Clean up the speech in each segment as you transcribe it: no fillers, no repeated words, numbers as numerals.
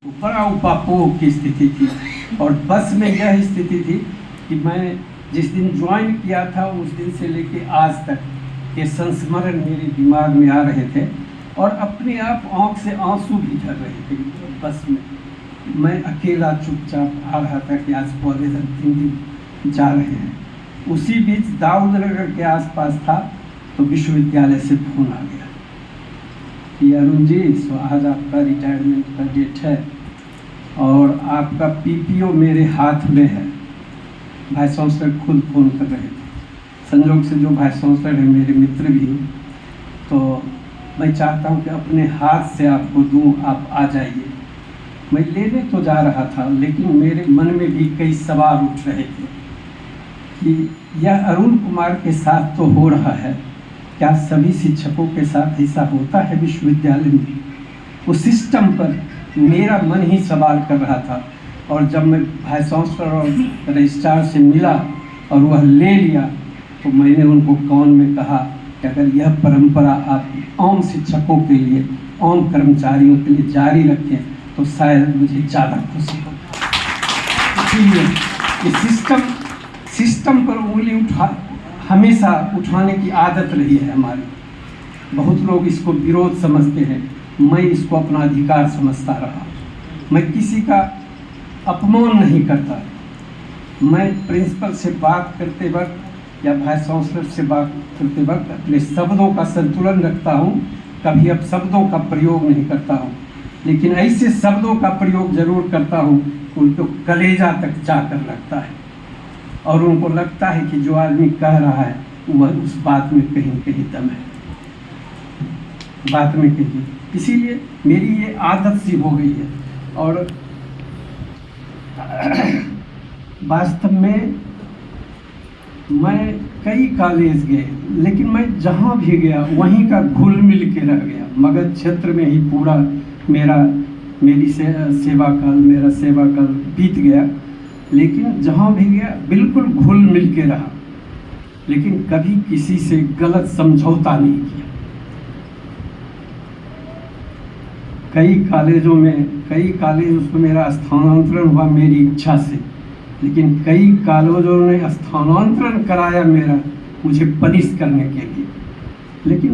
बड़ा उपापोह की स्थिति थी और बस में यह स्थिति थी कि मैं जिस दिन ज्वाइन किया था उस दिन से लेके आज तक ये संस्मरण मेरे दिमाग में आ रहे थे और अपने आप आँख से आंसू भी झर रहे थे। बस में मैं अकेला चुपचाप आ रहा था कि आज कॉलेज अंतिम दिन जा रहे हैं। उसी बीच दाऊदनगर के आसपास था तो विश्वविद्यालय से फोन आ गया कि अरुण जी आज आपका रिटायरमेंट का डेट है और आपका पीपीओ मेरे हाथ में है। वाइस चांसलर खुद फ़ोन कर रहे थे। संजोग से जो वाइस चांसलर है मेरे मित्र भी हैं, तो मैं चाहता हूं कि अपने हाथ से आपको दूं, आप आ जाइए। मैं लेने तो जा रहा था लेकिन मेरे मन में भी कई सवाल उठ रहे थे कि यह अरुण कुमार के साथ तो हो रहा है, क्या सभी शिक्षकों के साथ ऐसा होता है विश्वविद्यालय में? उस सिस्टम पर मेरा मन ही सवाल कर रहा था। और जब मैं वाइस चांसलर और रजिस्ट्रार से मिला और वह ले लिया तो मैंने उनको कान में कहा कि अगर यह परंपरा आप आम शिक्षकों के लिए, आम कर्मचारियों के लिए जारी रखें तो शायद मुझे ज़्यादा खुशी होगी। इसलिए इस सिस्टम पर उंगली हमेशा उठाने की आदत रही है हमारी। बहुत लोग इसको विरोध समझते हैं, मैं इसको अपना अधिकार समझता रहा। मैं किसी का अपमान नहीं करता। मैं प्रिंसिपल से बात करते वक्त या वाइस चांसलर से बात करते वक्त अपने शब्दों का संतुलन रखता हूँ। कभी अब शब्दों का प्रयोग नहीं करता हूँ, लेकिन ऐसे शब्दों का प्रयोग जरूर करता हूँ उनको कलेजा तक जाकर लगता है और उनको लगता है कि जो आदमी कह रहा है वह उस बात में कहीं कहीं दम है, बात में कहीं। इसीलिए मेरी ये आदत सी हो गई है। और वास्तव में मैं कई कॉलेज गए लेकिन मैं जहाँ भी गया वहीं का घुल मिल के रह गया। मगध क्षेत्र में ही पूरा मेरा सेवा काल बीत गया, लेकिन जहाँ भी गया बिल्कुल घुल मिल के रहा, लेकिन कभी किसी से गलत समझौता नहीं किया। कई कॉलेजों में मेरा स्थानांतरण हुआ मेरी इच्छा से, लेकिन कई कॉलेजों ने स्थानांतरण कराया मेरा मुझे पनिश करने के लिए। लेकिन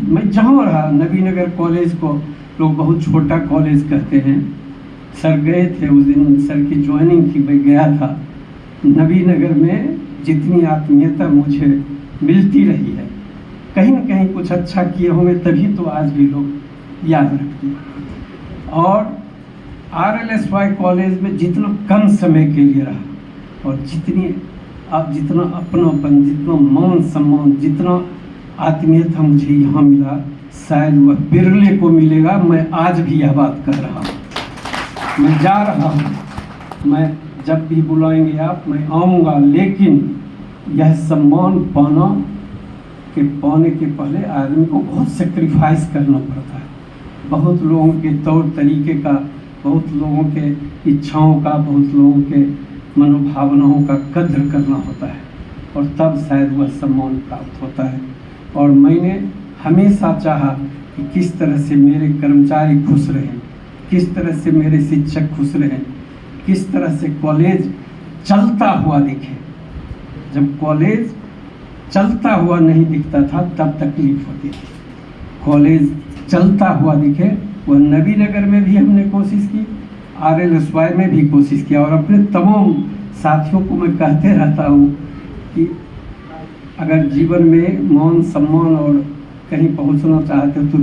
मैं जहाँ रहा, नबीनगर कॉलेज को लोग बहुत छोटा कॉलेज कहते हैं। सर गए थे उस दिन, सर की ज्वाइनिंग थी, मैं गया था। नबीनगर में जितनी आत्मीयता मुझे मिलती रही है, कहीं न कहीं कुछ अच्छा किए होंगे तभी तो आज भी लोग याद रखते हैं। और RLSY कॉलेज में जितना कम समय के लिए रहा और जितना अपनापन, जितना मान सम्मान, जितना आत्मीयता मुझे यहाँ मिला, शायद वह बिरले को मिलेगा। मैं आज भी यह बात कर रहा हूँ। मैं जा रहा हूँ, मैं जब भी बुलाएंगे आप मैं आऊँगा, लेकिन यह सम्मान पाने के पहले आदमी को बहुत सेक्रीफाइस करना पड़ता है। बहुत लोगों के तौर तरीके का, बहुत लोगों के इच्छाओं का, बहुत लोगों के मनोभावनाओं का कद्र करना होता है और तब शायद वह सम्मान प्राप्त होता है। और मैंने हमेशा चाहा कि किस तरह से मेरे कर्मचारी खुश रहें, किस तरह से मेरे शिक्षक खुश रहें, किस तरह से कॉलेज चलता हुआ दिखे। जब कॉलेज चलता हुआ नहीं दिखता था तब तकलीफ होती थी। कॉलेज चलता हुआ दिखे, वह नबीनगर में भी हमने कोशिश की, RLSY में भी कोशिश किया। और अपने तमाम साथियों को मैं कहते रहता हूँ कि अगर जीवन में मान सम्मान और कहीं पहुँचना चाहते हो तो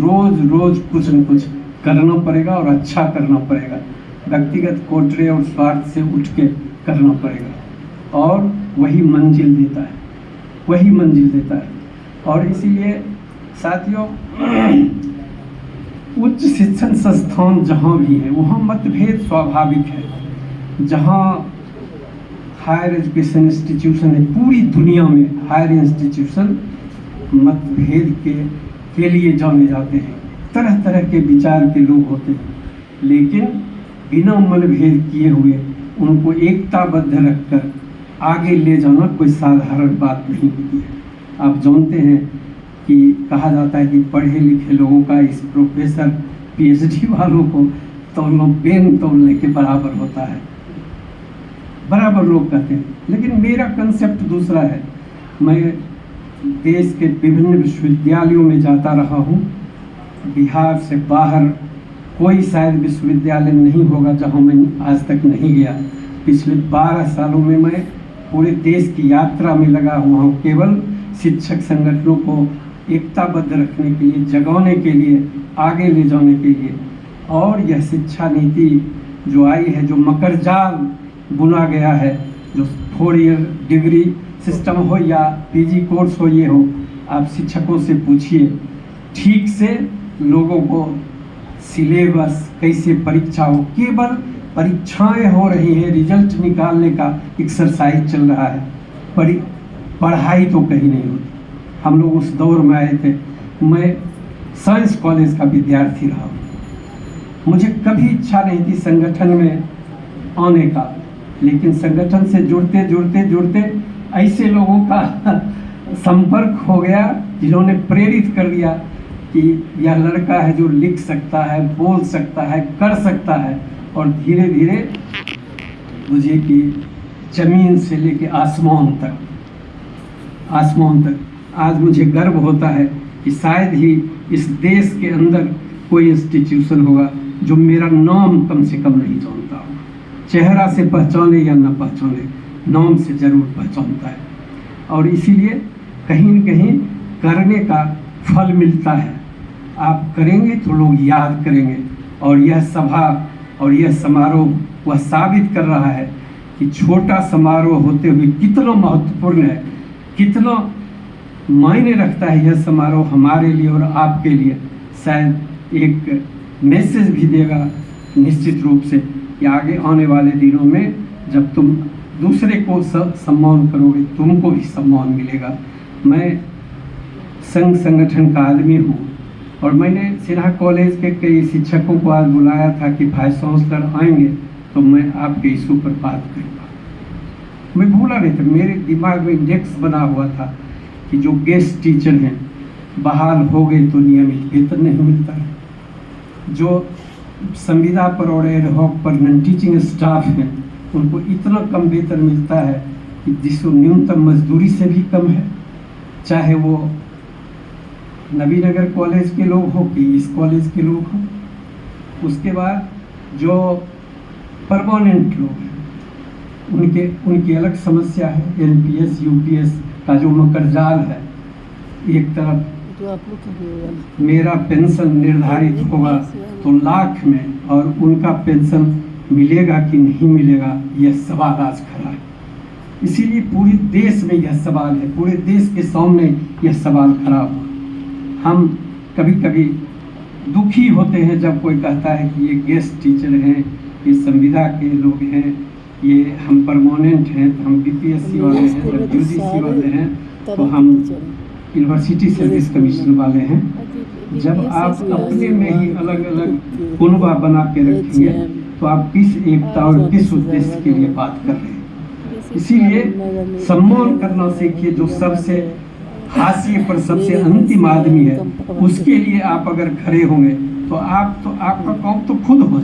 रोज़ कुछ न कुछ करना पड़ेगा और अच्छा करना पड़ेगा। व्यक्तिगत कोटरे और स्वार्थ से उठ के करना पड़ेगा और वही मंजिल देता है। और इसीलिए साथियों, उच्च शिक्षण संस्थान जहाँ भी है वहाँ मतभेद स्वाभाविक है। जहाँ हायर एजुकेशन इंस्टीट्यूशन है, पूरी दुनिया में हायर इंस्टीट्यूशन मतभेद के लिए जाने जाते हैं। तरह तरह के विचार के लोग होते हैं, लेकिन बिना मनभेद किए हुए उनको एकताबद्ध रखकर आगे ले जाना कोई साधारण बात नहीं होती है। आप जानते हैं कि कहा जाता है कि पढ़े लिखे लोगों का, इस प्रोफेसर PhD वालों को तौलो पेन तौलने के बराबर होता है, बराबर लोग कहते हैं। लेकिन मेरा कंसेप्ट दूसरा है। मैं देश के विभिन्न विश्वविद्यालयों में जाता रहा हूँ। बिहार से बाहर कोई शायद विश्वविद्यालय नहीं होगा जहाँ मैं आज तक नहीं गया। पिछले 12 सालों में मैं पूरे देश की यात्रा में लगा हुआ हूँ, केवल शिक्षक संगठनों को एकताबद्ध रखने के लिए, जगाने के लिए, आगे ले जाने के लिए। और यह शिक्षा नीति जो आई है, जो मकर जाल बुना गया है, जो 4 ईयर डिग्री सिस्टम हो या पीजी कोर्स हो, ये हो, आप शिक्षकों से पूछिए ठीक से लोगों को सिलेबस कैसे, परीक्षा हो, केवल परीक्षाएं हो रही हैं, रिजल्ट निकालने का एक्सरसाइज चल रहा है, पढ़ाई तो कहीं नहीं होती। हम लोग उस दौर में आए थे। मैं साइंस कॉलेज का विद्यार्थी रहा हूँ। मुझे कभी इच्छा नहीं थी संगठन में आने का, लेकिन संगठन से जुड़ते जुड़ते जुड़ते ऐसे लोगों का संपर्क हो गया जिन्होंने प्रेरित कर दिया कि यह लड़का है जो लिख सकता है, बोल सकता है, कर सकता है। और धीरे धीरे मुझे कि जमीन से लेके आसमान तक आज मुझे गर्व होता है कि शायद ही इस देश के अंदर कोई इंस्टीट्यूशन होगा जो मेरा नाम कम से कम नहीं जानता हो। चेहरा से पहचाने या न पहचाने, नाम से जरूर पहचानता है। और इसीलिए कहीं न कहीं करने का फल मिलता है। आप करेंगे तो लोग याद करेंगे। और यह सभा और यह समारोह वह साबित कर रहा है कि छोटा समारोह होते हुए कितना महत्वपूर्ण है, कितना मायने रखता है यह समारोह हमारे लिए और आपके लिए। शायद एक मैसेज भी देगा निश्चित रूप से कि आगे आने वाले दिनों में जब तुम दूसरे को सम्मान करोगे, तुमको भी सम्मान मिलेगा। मैं संघ संगठन का आदमी हूँ और मैंने सिन्हा कॉलेज के कई शिक्षकों को आज बुलाया था कि वाइस चांसलर आएंगे तो मैं आपके इशू पर बात करूँगा। मैं भूला नहीं था, मेरे दिमाग में इंडेक्स बना हुआ था कि जो गेस्ट टीचर हैं बहाल हो गए तो नियमित वेतन नहीं मिलता है। जो संविदा पर और एडहॉक पर नॉन टीचिंग स्टाफ हैं उनको इतना कम वेतन मिलता है कि जिसको न्यूनतम मजदूरी से भी कम है, चाहे वो नबीनगर कॉलेज के लोग हो कि इस कॉलेज के लोग हो। उसके बाद जो परमानेंट लोग हैं उनकी अलग समस्या है। एनपीएस यूपीएस का जो मकर जाल है, एक तरफ मेरा पेंशन निर्धारित होगा तो लाख में और उनका पेंशन मिलेगा कि नहीं मिलेगा, यह सवाल आज खड़ा है। इसीलिए पूरे देश में यह सवाल है, पूरे देश के सामने यह सवाल खड़ा हुआ। हम कभी कभी दुखी होते हैं जब कोई कहता है कि ये गेस्ट टीचर हैं, ये संविदा के लोग हैं, ये हम परमानेंट हैं, तो हम बीपीएससी वाले हैं, जब यूजीसी वाले हैं तो हम यूनिवर्सिटी सर्विस कमीशन वाले हैं। जब आप अपने में ही अलग अलग कुनबा बना के रखेंगे तो आप किस एकता और किस उद्देश्य के लिए बात कर रहे हैं। इसीलिए सम्मान करना सीखिए। जो सबसे हाशिए पर सबसे अंतिम आदमी है, उसके लिए आप अगर खड़े होंगे तो आपका काम तो खुद हो जाए।